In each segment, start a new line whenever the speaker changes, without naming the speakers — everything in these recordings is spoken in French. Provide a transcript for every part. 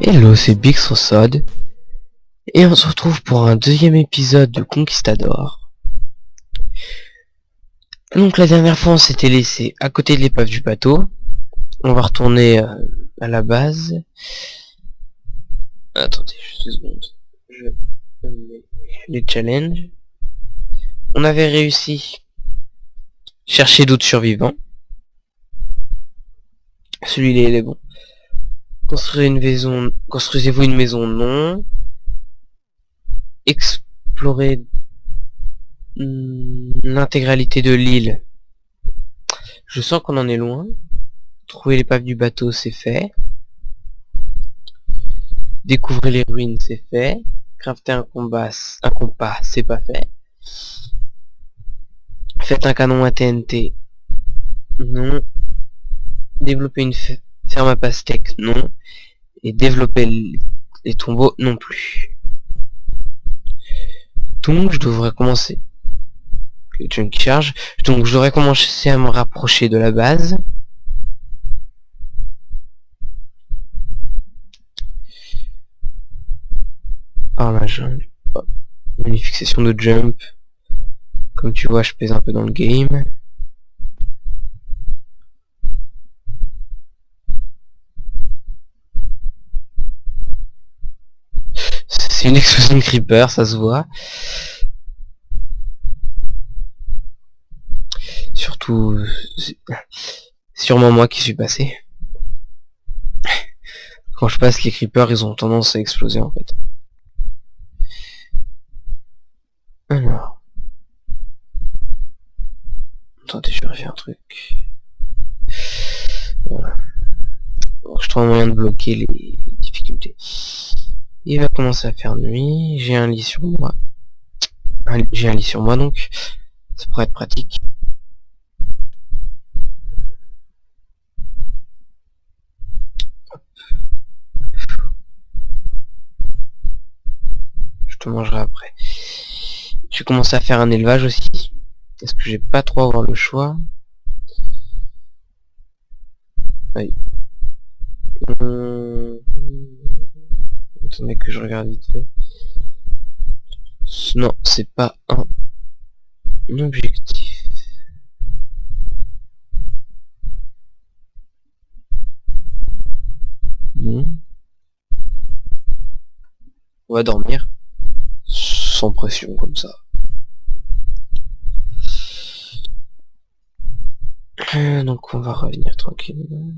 Hello, c'est Bixrosod et on se retrouve pour un deuxième épisode de Conquistador. Donc la dernière fois on s'était laissé à côté de l'épave du bateau. On va retourner à la base. Attendez juste 2 secondes. Je mets les challenges. On avait réussi chercher d'autres survivants. Celui-là il est bon. Construisez-vous une maison, non. Explorez l'intégralité de l'île. Je sens qu'on en est loin. Trouver l'épave du bateau, c'est fait. Découvrir les ruines, c'est fait. Crafter un compas, c'est pas fait. Faites un canon à TNT, non. Développer une ferme à pastèque, non. Et développer les tombeaux, non plus. Donc je devrais commencer. Junk charge. Donc je devrais commencer à me rapprocher de la base. Par la jungle. Hop. Une fixation de jump. Comme tu vois, je pèse un peu dans le game. C'est une explosion de creeper, ça se voit. Surtout, c'est sûrement moi qui suis passé. Quand je passe, les creepers, ils ont tendance à exploser en fait. Alors. Attendez, je vérifie un truc. Voilà. Donc, je trouve un moyen de bloquer les difficultés. Il va commencer à faire nuit. J'ai un lit sur moi. J'ai un lit sur moi donc. Ça pourrait être pratique. Je te mangerai après. Je vais commencer à faire un élevage aussi. Est-ce que j'ai pas trop avoir le choix? Oui. Attendez que je regarde vite fait. Non, c'est pas un objectif. Bon. On va dormir. Sans pression comme ça. Donc on va revenir tranquillement.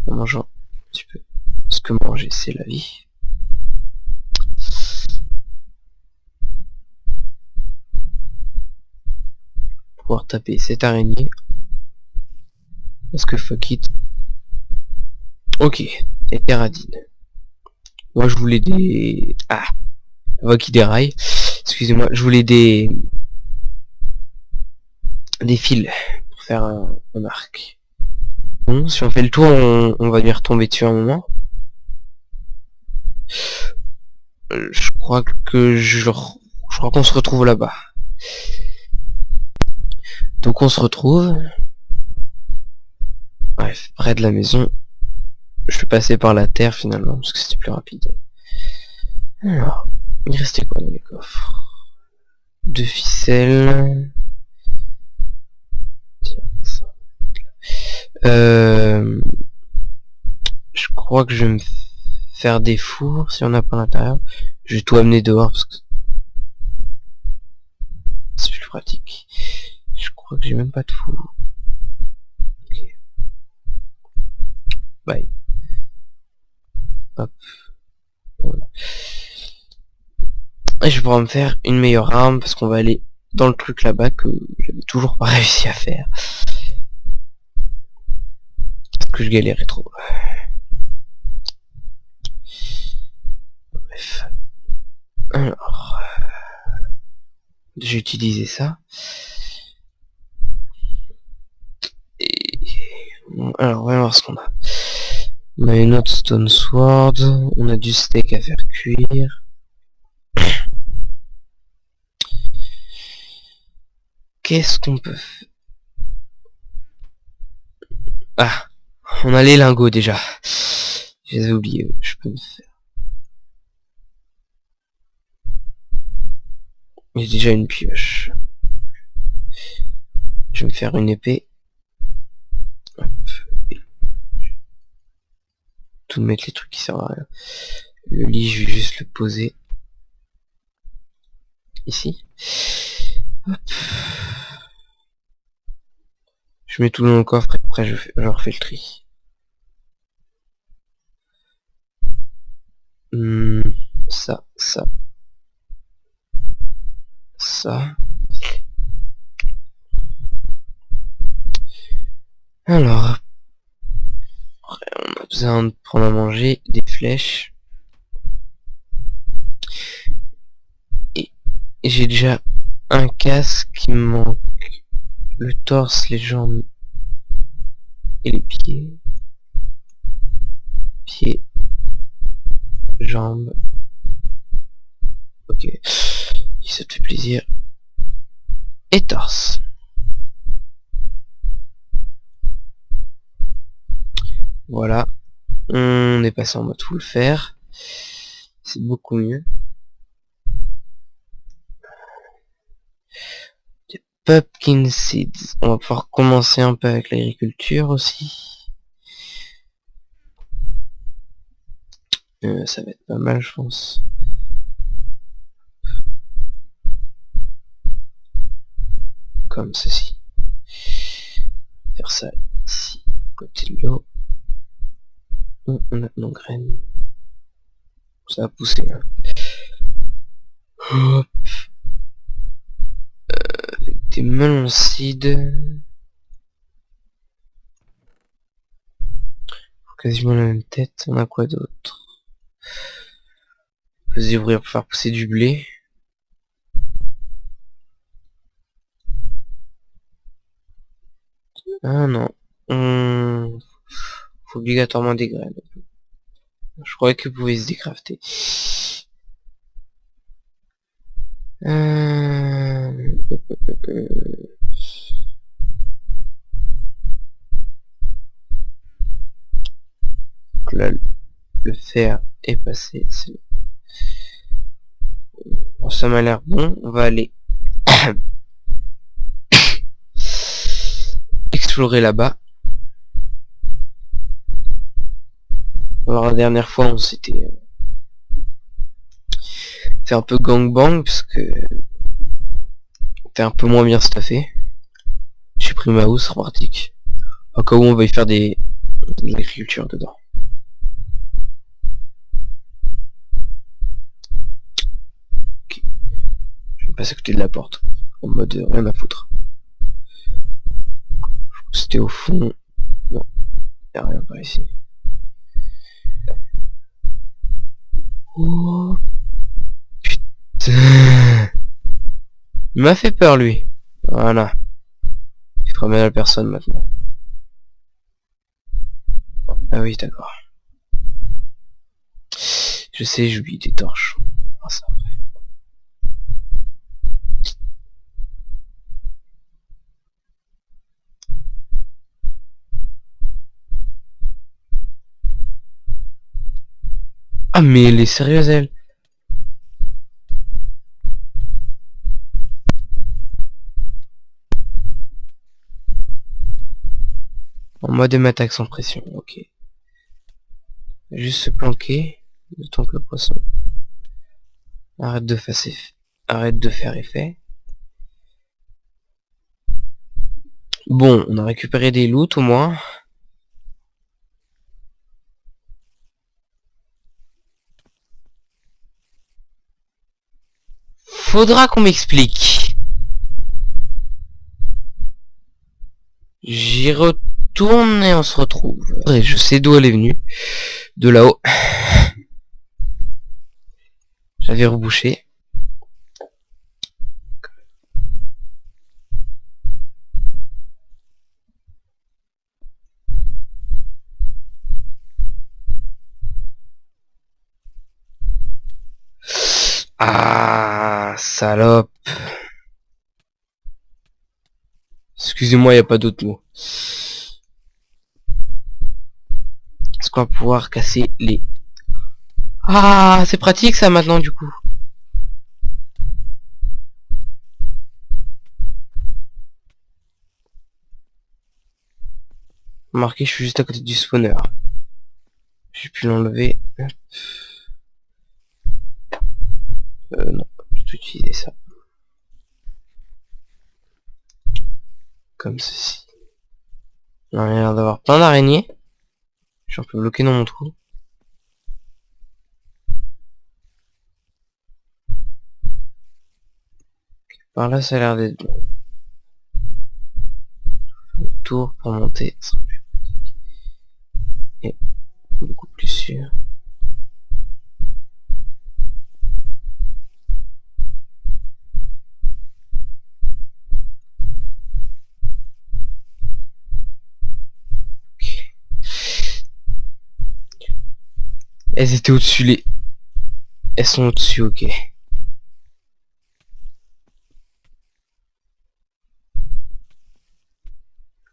En mangeant un petit peu. Parce que manger c'est la vie. Pouvoir taper cette araignée. Parce que fuck it. Ok. Et Terradine. Moi je voulais des... Ah. La voix qui déraille. Excusez-moi. Je voulais des fils pour faire un arc. Bon, si on fait le tour, on va venir retomber dessus un moment. Je crois que je crois qu'on se retrouve là-bas. Donc on se retrouve. Bref, près de la maison. Je vais passer par la terre finalement, parce que c'était plus rapide. Alors, il restait quoi dans les coffres? 2 ficelles. Tiens, ça. Je crois que je vais me faire des fours si on n'a pas à l'intérieur. Je vais tout amener dehors parce que c'est plus pratique. Je crois que j'ai même pas de four. Ok. Bye. Hop. Voilà. Et je vais pouvoir me faire une meilleure arme parce qu'on va aller dans le truc là-bas que j'avais toujours pas réussi à faire. Parce que je galérais trop. Bref. Alors. J'ai utilisé ça. Et... Alors, on va voir ce qu'on a. On a une autre stone sword. On a du steak à faire cuire. Qu'est-ce qu'on peut faire? Ah, On a les lingots déjà. Je les ai oubliés, je peux me faire. J'ai déjà une pioche. Je vais me faire une épée. Hop. Tout mettre les trucs qui servent à rien. Le lit, je vais juste le poser. Ici. Hop. Je mets tout dans le coffre et après je refais le tri. Ça, ça. Ça. Alors, après, on a besoin de prendre à manger, des flèches. Et j'ai déjà un casque qui me manque. Le torse, les jambes et les pieds. Pieds. Jambes. Ok. Si ça te fait plaisir. Et torse. Voilà. On est passé en mode full fer. C'est beaucoup mieux. Des pumpkin seeds. On va pouvoir commencer un peu avec l'agriculture aussi. Ça va être pas mal, je pense. Comme ceci. Faire ça ici, côté de l'eau. On a nos graines. Ça va pousser. Hein. Hop. Avec des melons seeds. Quasiment la même tête. On a quoi d'autre? On peut se débrouiller pour faire pousser du blé. Ah non. Faut obligatoirement des graines. Je croyais que vous pouviez se décrafter. Là, le fer est passé. Bon, ça m'a l'air bon. On va aller explorer là-bas. Alors la dernière fois, on s'était fait un peu gangbang parce que t'es un peu moins bien staffé. J'ai pris ma housse repartique. Au cas où on va y faire de l'agriculture dedans. Ok. Je vais passer à côté de la porte. En mode rien à foutre. C'était au fond. Non. Y'a rien par ici. Oh. Putain. Il m'a fait peur lui. Voilà. Il fera mal à personne maintenant. Ah oui, d'accord. Je sais, j'oublie des torches. Ah, ça après. Ah mais elle est sérieuse elle. En mode m'attaque sans pression, ok. Juste se planquer, le temps que le poisson arrête de faire effet. Bon, on a récupéré des loots au moins. Faudra qu'on m'explique. J'y retourne et on se retrouve. Et je sais d'où elle est venue. De là-haut. J'avais rebouché. Ah, salope. Excusez-moi, y a pas d'autre mot. Parce qu'on va pouvoir casser les... Ah, c'est pratique ça maintenant du coup. Remarquez, je suis juste à côté du spawner. J'ai pu l'enlever. Non, je vais utiliser ça. Comme ceci. On a l'air d'avoir plein d'araignées. Je suis un peu bloqué dans mon trou. Par là, ça a l'air d'être bon. Le tour pour monter sera plus pratique. Et beaucoup plus sûr. Elles étaient au-dessus, les... Elles sont au-dessus, ok.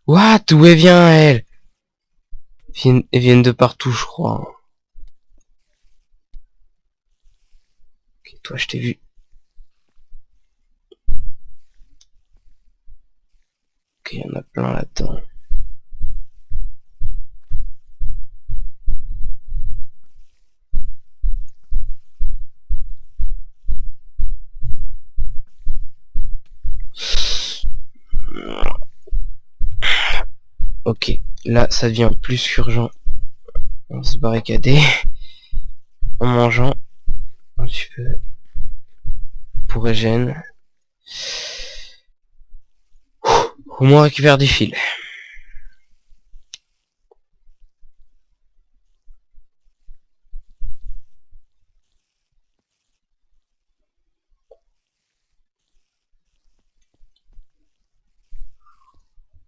What? D'où elle vient, elle? Elles viennent de partout, je crois. Ok, toi, je t'ai vu. Ok, il y en a plein là-dedans. Ok, là, ça devient plus qu'urgent. On va se barricader. En mangeant un petit peu. Pour régène. Au moins, on récupère des fils.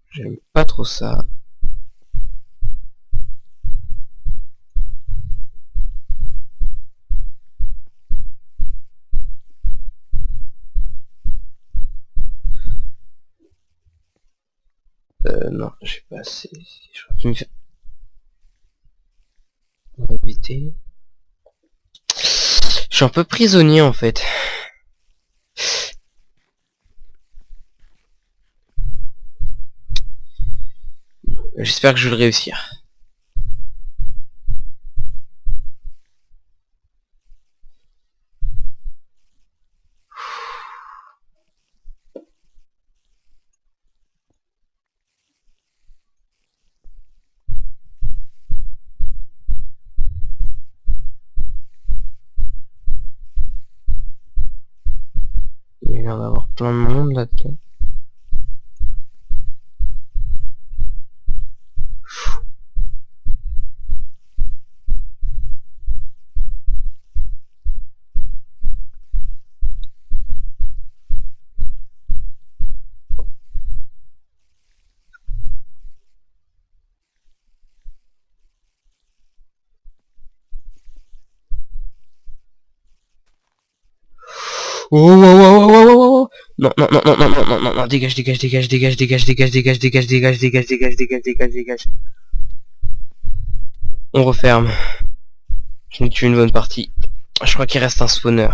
J'aime pas trop ça. Non, j'ai pas assez. J'aurais pu me faire... On va éviter. Je suis un peu prisonnier en fait. J'espère que je vais le réussir. Il y a l'air d'avoir plein de monde là-dedans. Oh, oh, oh, oh, oh, oh, oh. Non, non, non, non, non, non, non, non, non, dégage, dégage, dégage, dégage, dégage, dégage, dégage, dégage, dégage, dégage, dégage, dégage, dégage, dégage. On referme. Je n'ai tué une bonne partie. Je crois qu'il reste un spawner.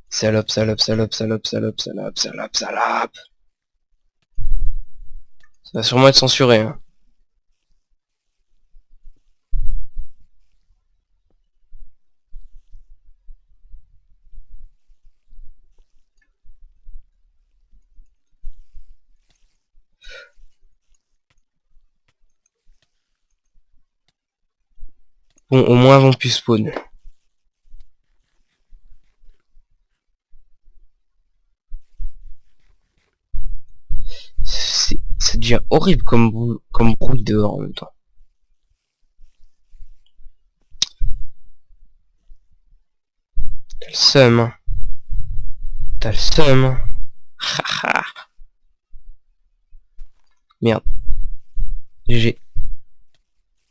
Salope, salope, salope, salope, salope, salope, salope, salope. Ça va sûrement être censuré, hein. Bon, au moins, elles vont plus spawn. Ça devient horrible comme bruit dehors en même temps. T'as le seum, hein. T'as le seum, hein. Merde. GG.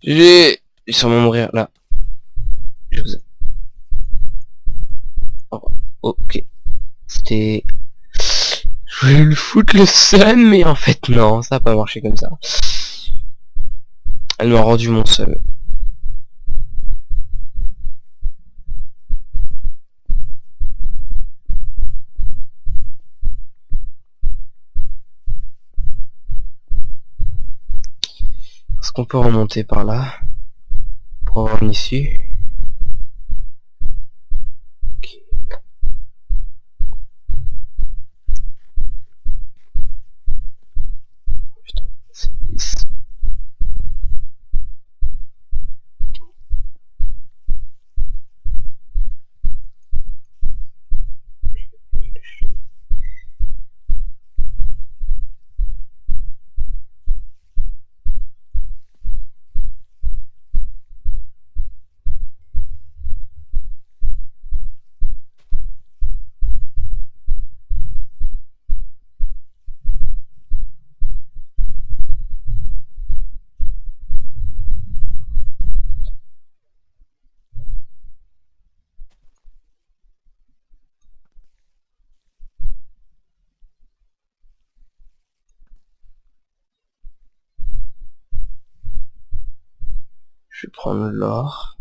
GG. Je vais sûrement mourir là. Je vous... Oh, ok. C'était... Je voulais le foutre le seum, mais en fait non, ça a pas marché comme ça. Elle m'a rendu mon seum. Est-ce qu'on peut remonter par là pour avoir une issue? Ok. Putain, c'est... Je vais prendre l'or.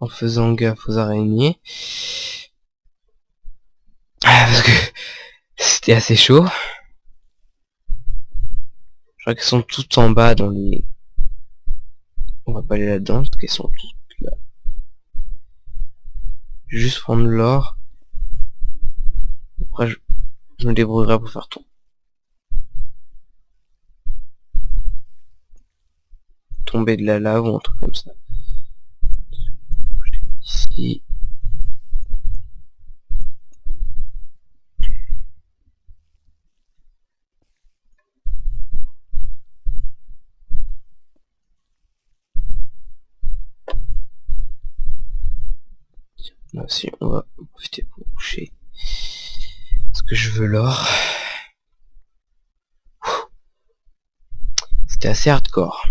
En faisant gaffe aux araignées. Parce que c'était assez chaud. Je crois qu'elles sont toutes en bas dans les... On va pas aller là-dedans parce qu'elles sont toutes là. Je vais juste prendre l'or. Après je me débrouillerai pour faire tout. Tomber de la lave ou un truc comme ça. Ici. Là aussi on va profiter pour boucher. Parce que je veux l'or. C'était assez hardcore.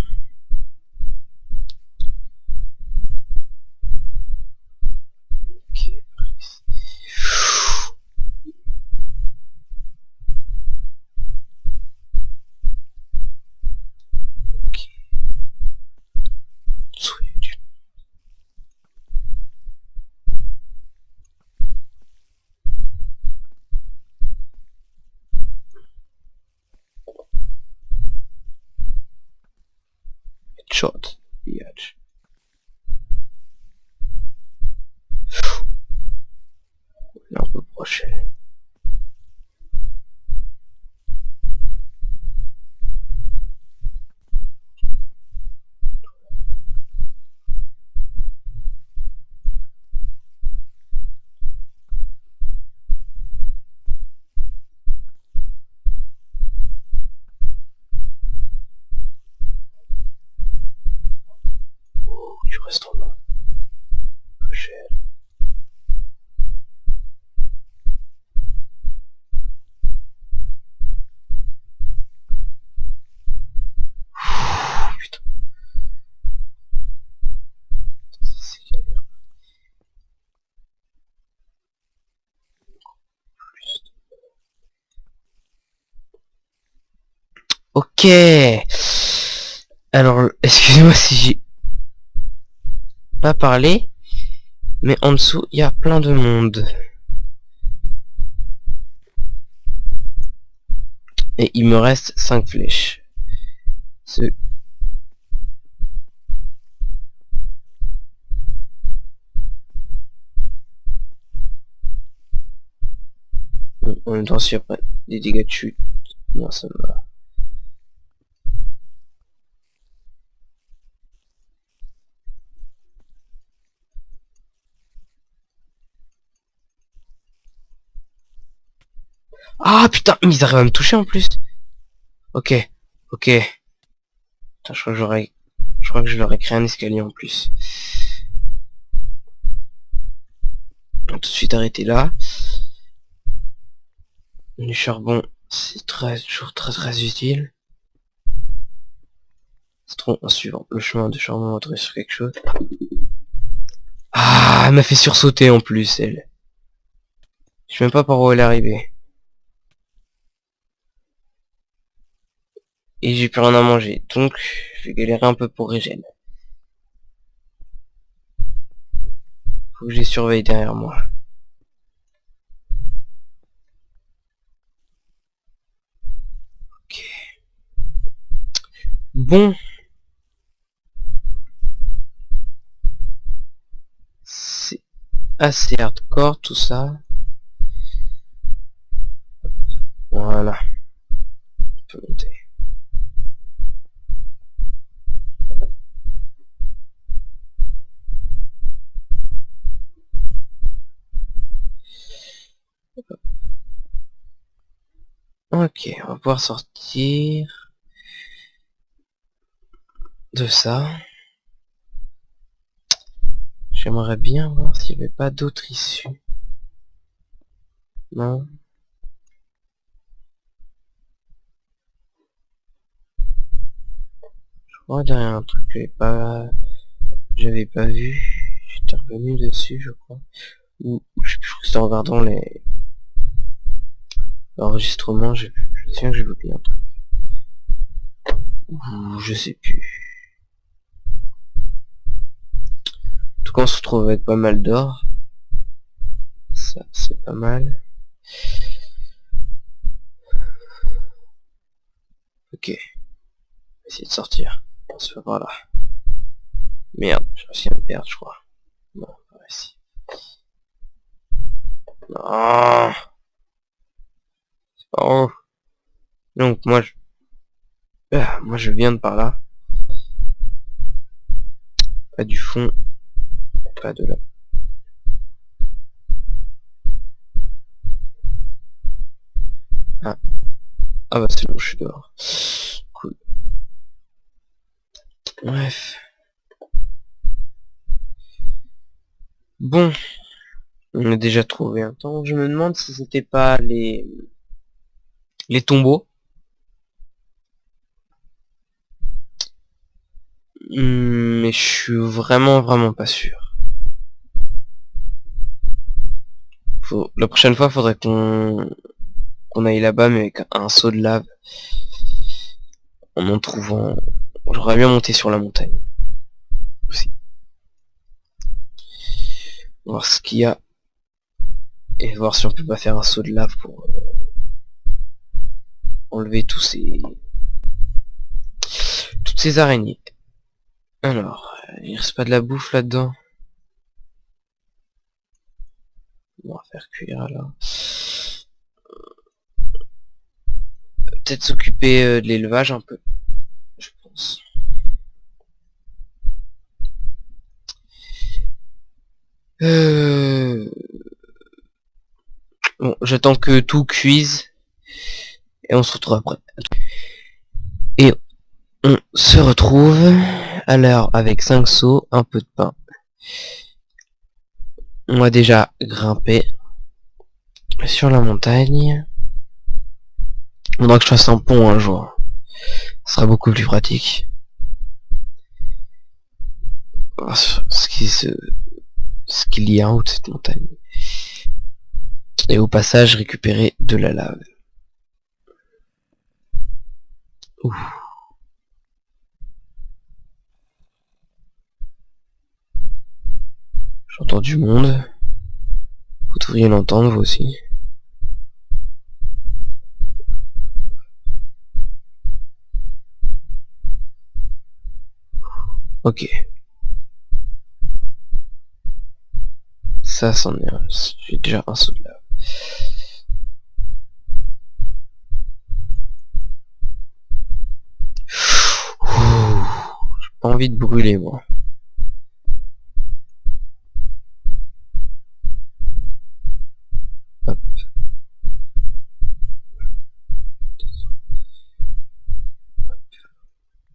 Ok, ok. Shot. Biatch. Là on peut prochain. Oh, tu restes en bas. Prochain. Putain. C'est galère. Ok. Alors, excusez-moi si j'ai pas parlé, mais en dessous, il y a plein de monde. Et il me reste 5 flèches. Bon, en même temps, si après des dégâts de chute, moi ça me va. Ah putain, mais ils arrivent à me toucher en plus. Ok, ok. Putain, je crois que je leur ai créé un escalier en plus. On va tout de suite arrêter là. Du charbon, c'est toujours très utile. trop en suivant le chemin de charbon, on va trouver sur quelque chose. Ah, elle m'a fait sursauter en plus, elle. Je sais même pas par où elle est arrivée. Et j'ai plus rien à manger, donc je vais galérer un peu pour régène. Faut que je les surveille derrière moi. Ok. Bon. C'est assez hardcore tout ça. Voilà. On peut monter. Ok, on va pouvoir sortir de ça. J'aimerais bien voir s'il n'y avait pas d'autres issues. Non. Je crois qu'il y a un truc que j'avais pas vu. J'étais revenu dessus, je crois. Ou je sais plus, je crois que c'était en regardant l'enregistrement, je me souviens que j'ai oublié un truc. Ou je sais plus. En tout cas, on se retrouve avec pas mal d'or. Ça, c'est pas mal. Ok. On va essayer de sortir. On se fait par là. Merde, j'ai réussi à me perdre, je crois. Non, pas ici. Non. Oh. Donc, moi, je viens de par là. Pas du fond. Pas de là. Ah. Ah bah c'est bon, je suis dehors. Cool. Bref. Bon. On a déjà trouvé un temps. Je me demande si c'était pas les tombeaux. Mais je suis vraiment pas sûr. La prochaine fois, faudrait qu'on aille là-bas, mais avec un seau de lave. En trouvant... J'aurais bien monté sur la montagne. Aussi. Voir ce qu'il y a. Et voir si on peut pas faire un seau de lave pour enlever toutes ces araignées. Alors, il reste pas de la bouffe là-dedans. On va faire cuire alors. Peut-être s'occuper de l'élevage un peu, je pense. Bon, j'attends que tout cuise et on se retrouve après. Et on se retrouve alors avec 5 seaux, un peu de pain. On va déjà grimper sur la montagne. Il faudra que je fasse un pont un jour. Ce sera beaucoup plus pratique. Ce qu'il y a en haut de cette montagne. Et au passage récupérer de la lave. Ouf. J'entends du monde. Vous devriez l'entendre vous aussi. Ok. Ça c'en est un. J'ai déjà un seau de lave. J'ai pas envie de brûler moi. Hop.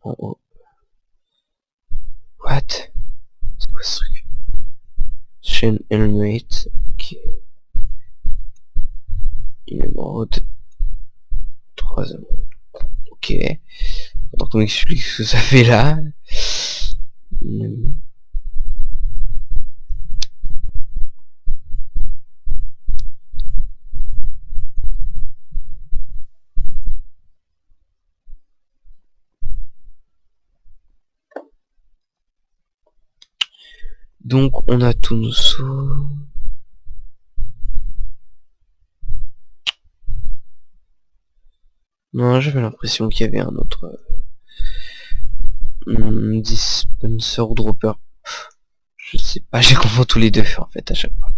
En haut. What? C'est quoi ce truc? Chain helmet. Ok. Émeraude. 3 émeraudes. Ok. Pendant qu'on explique ce que ça fait là. Donc on a tous nos sauts. Non, j'avais l'impression qu'il y avait un autre dispenser ou dropper. Je sais pas, j'ai confondu tous les deux en fait à chaque fois.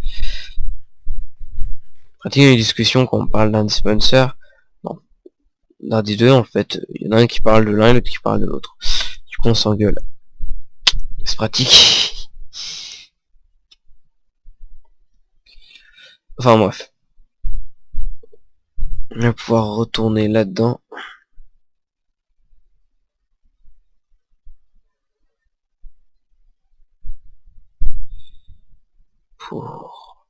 Pratique une discussion quand on parle d'un dispenser. Non, d'un des deux en fait, il y en a un qui parle de l'un et l'autre qui parle de l'autre. Du coup on s'engueule. C'est pratique. Enfin bref. On va pouvoir retourner là-dedans. Pour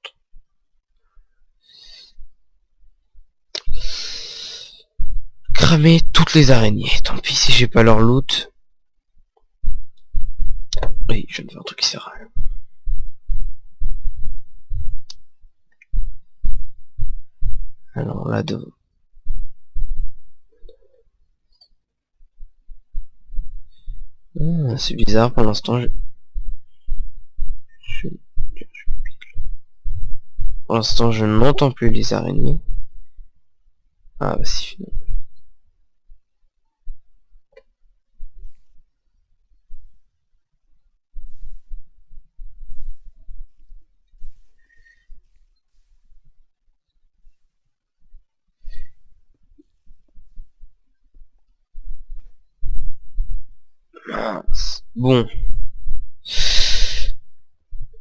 cramer toutes les araignées. Tant pis si j'ai pas leur loot. Oui, je ne veux un truc qui sert à rien. Alors là devant. Ah, c'est bizarre pour l'instant. Pour l'instant je n'entends plus les araignées. Ah bah si finalement. Mince. Bon.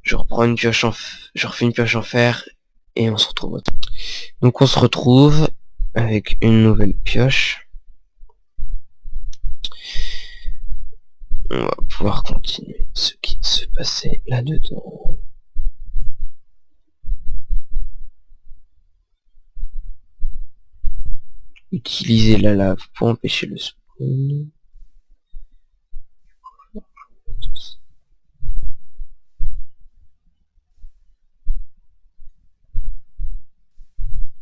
Je reprends une pioche je refais une pioche en fer et on se retrouve. Donc on se retrouve avec une nouvelle pioche. On va pouvoir continuer ce qui se passait là-dedans. Utiliser la lave pour empêcher le spawn.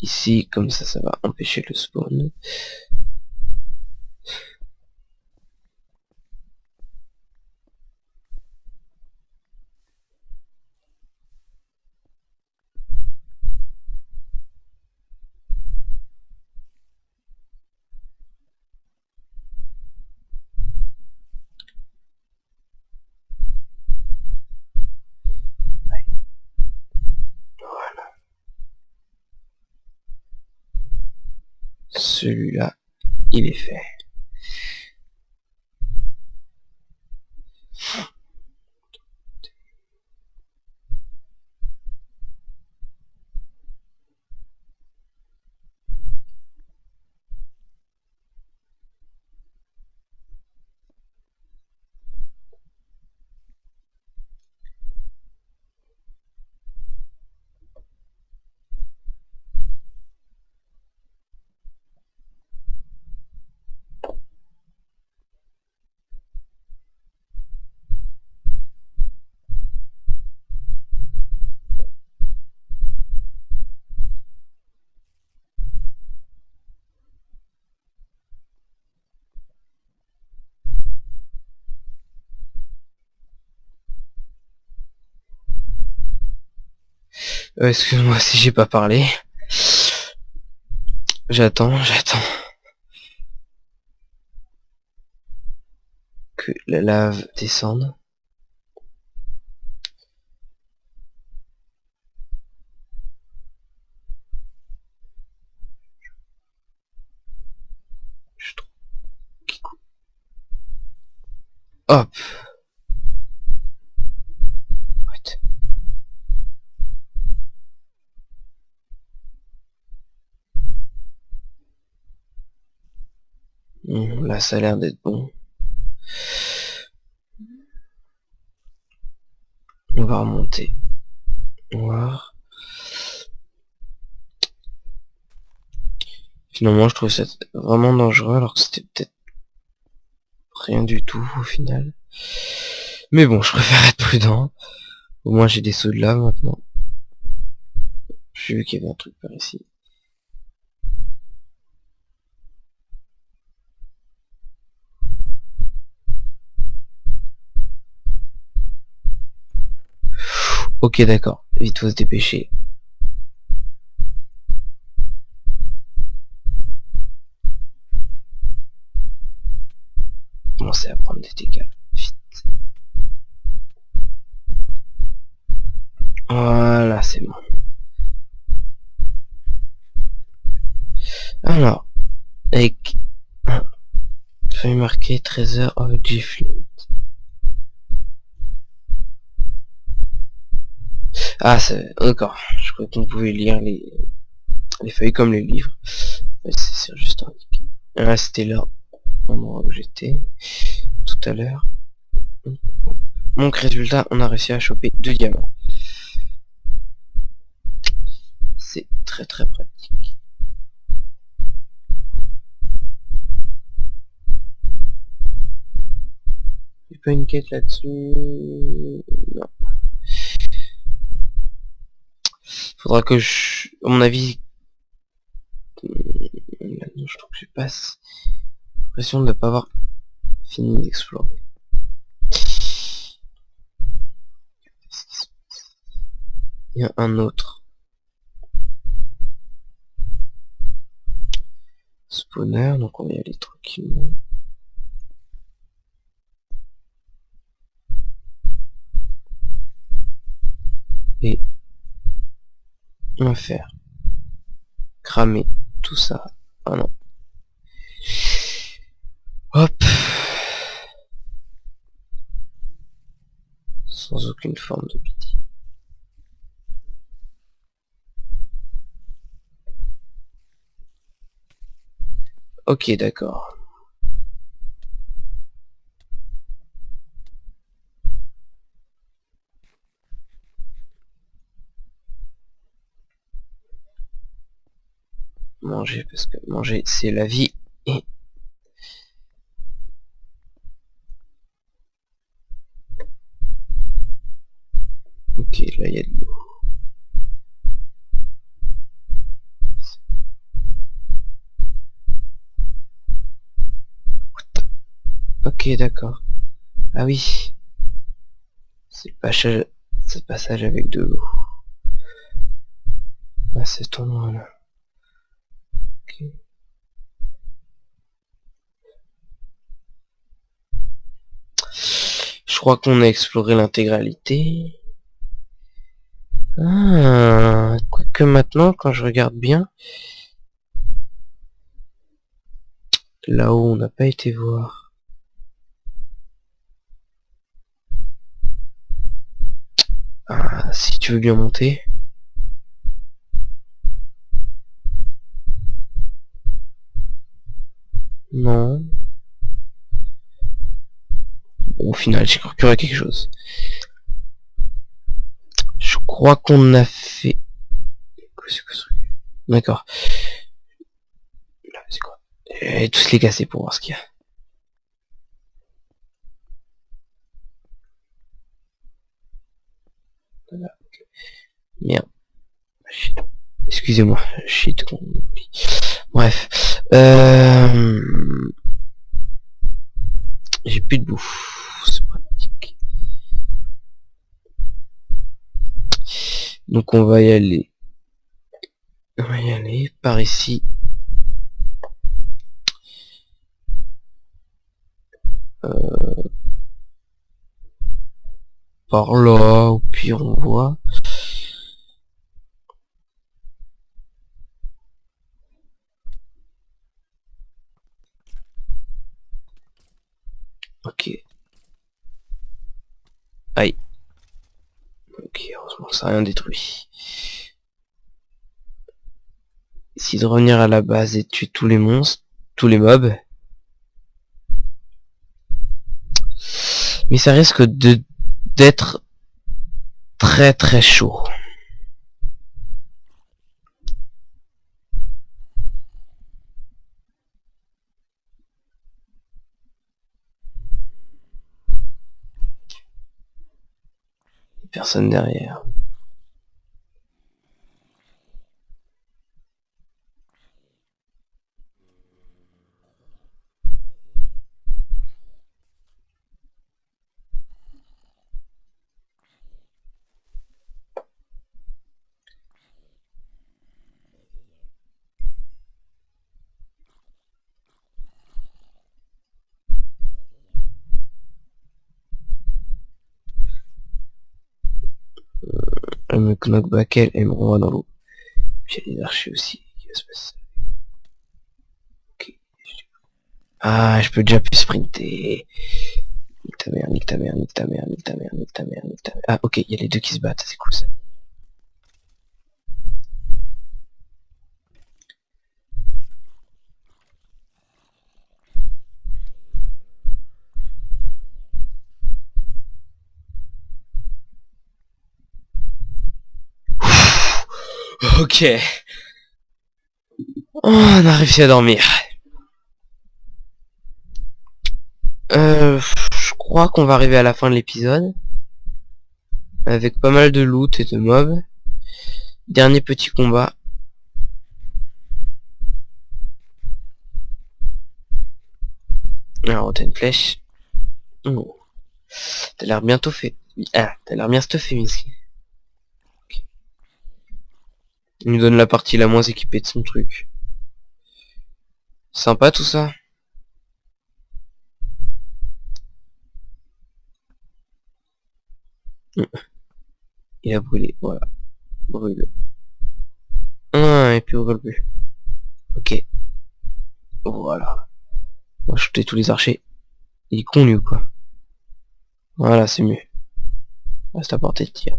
Ici, comme ça va empêcher le spawn. Celui-là, il est fait. Excuse-moi si j'ai pas parlé. J'attends que la lave descende. Hop. What? Là ça a l'air d'être bon. On va remonter. Voir. Finalement je trouve ça vraiment dangereux alors que c'était peut-être rien du tout au final. Mais bon, je préfère être prudent. Au moins j'ai des sauts de lave maintenant. J'ai vu qu'il y avait un truc par ici. Ok, d'accord. Vite, faut se dépêcher. Commencer à prendre des dégâts. Vite. Voilà, c'est bon. Alors, avec feuille marquée Treasure of G-Flint. Ah, c'est... D'accord. Je crois qu'on pouvait lire les feuilles comme les livres. Mais c'est juste indiqué. Ah, c'était là, au moment où j'étais, tout à l'heure. Donc, résultat, on a réussi à choper 2 diamants. C'est très très pratique. Il n'y a pas une quête là-dessus? Non. Faudra que je... À mon avis... Maintenant, je trouve que je passe. J'ai l'impression de ne pas avoir fini d'explorer. Il y a un autre. Spawner, donc on va y aller tranquillement. Et on va faire cramer tout ça. Ah non. Hop. Sans aucune forme de pitié. Ok, d'accord. Manger, parce que manger, c'est la vie. Et... Ok, là, il y a de l'eau. Ok, d'accord. Ah oui. C'est le passage avec de l'eau. Ah, cet endroit-là. Ok. Je crois qu'on a exploré l'intégralité. Ah, quoique maintenant, quand je regarde bien, là-haut, on n'a pas été voir. Ah, si tu veux bien monter. Non. Bon, au final, j'ai cru qu'il y aurait quelque chose. Je crois qu'on a fait... D'accord. Là, c'est quoi? Et tous les casser pour voir ce qu'il y a. Voilà. Merde. Shit. Excusez-moi. Shit. Bref. J'ai plus de bouffe. C'est pratique. Donc on va y aller. On va y aller par ici. Par là, au pire on voit. Ok. Aïe. Ok, heureusement que ça n'a rien détruit. Essayer de revenir à la base et de tuer tous les monstres, tous les mobs. Mais ça risque d'être très très chaud. Personne derrière. Elle me knockback elle me renvoie dans l'eau. Puis il y a les archers aussi. Qui va se passer? Ok. Ah, je peux déjà plus sprinter. Nique ta mère, nique ta mère, nique ta mère, nique ta mère, nique ta mère, nique ta mère. Ah, ok, il y a les deux qui se battent, c'est cool ça. Ok. Oh, on a réussi à dormir. Je crois qu'on va arriver à la fin de l'épisode. Avec pas mal de loot et de mobs. Dernier petit combat. Alors, t'as une flèche. Oh. T'as l'air bientôt fait. Ah, t'as l'air bien stuffé, Miski. Okay. Il nous donne la partie la moins équipée de son truc. Sympa tout ça. Il a brûlé, voilà. Brûle. Ah, et puis on brûle plus. Ok. Voilà. On va shooter tous les archers. Il est con lui ou quoi? Voilà, c'est mieux. Reste à portée de tir.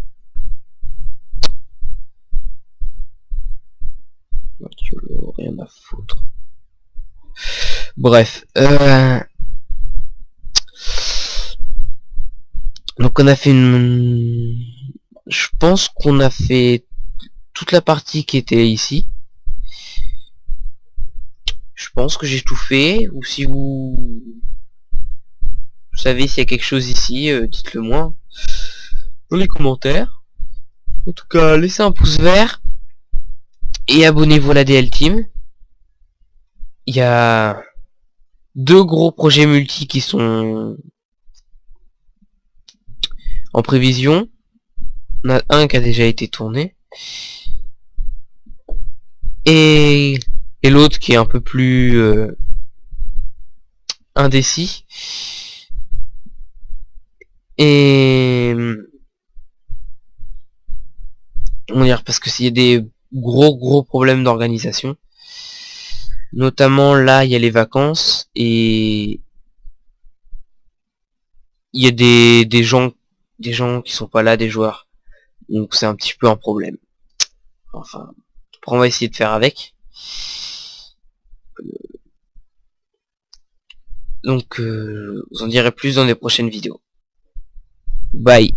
Rien à foutre. Bref. Donc on a fait une... Je pense qu'on a fait toute la partie qui était ici. Je pense que j'ai tout fait. Ou si vous savez s'il y a quelque chose ici, dites-le moi dans les commentaires. En tout cas, laissez un pouce vert. Et abonnez-vous à la DL Team. Il y a 2 gros projets multi qui sont en prévision. On a un qui a déjà été tourné. Et l'autre qui est un peu plus indécis. Et on dire parce que s'il y a des gros problèmes d'organisation. Notamment là, il y a les vacances et il y a des gens qui sont pas là, des joueurs. Donc c'est un petit peu un problème. Enfin, après on va essayer de faire avec. Donc vous en direz plus dans les prochaines vidéos. Bye.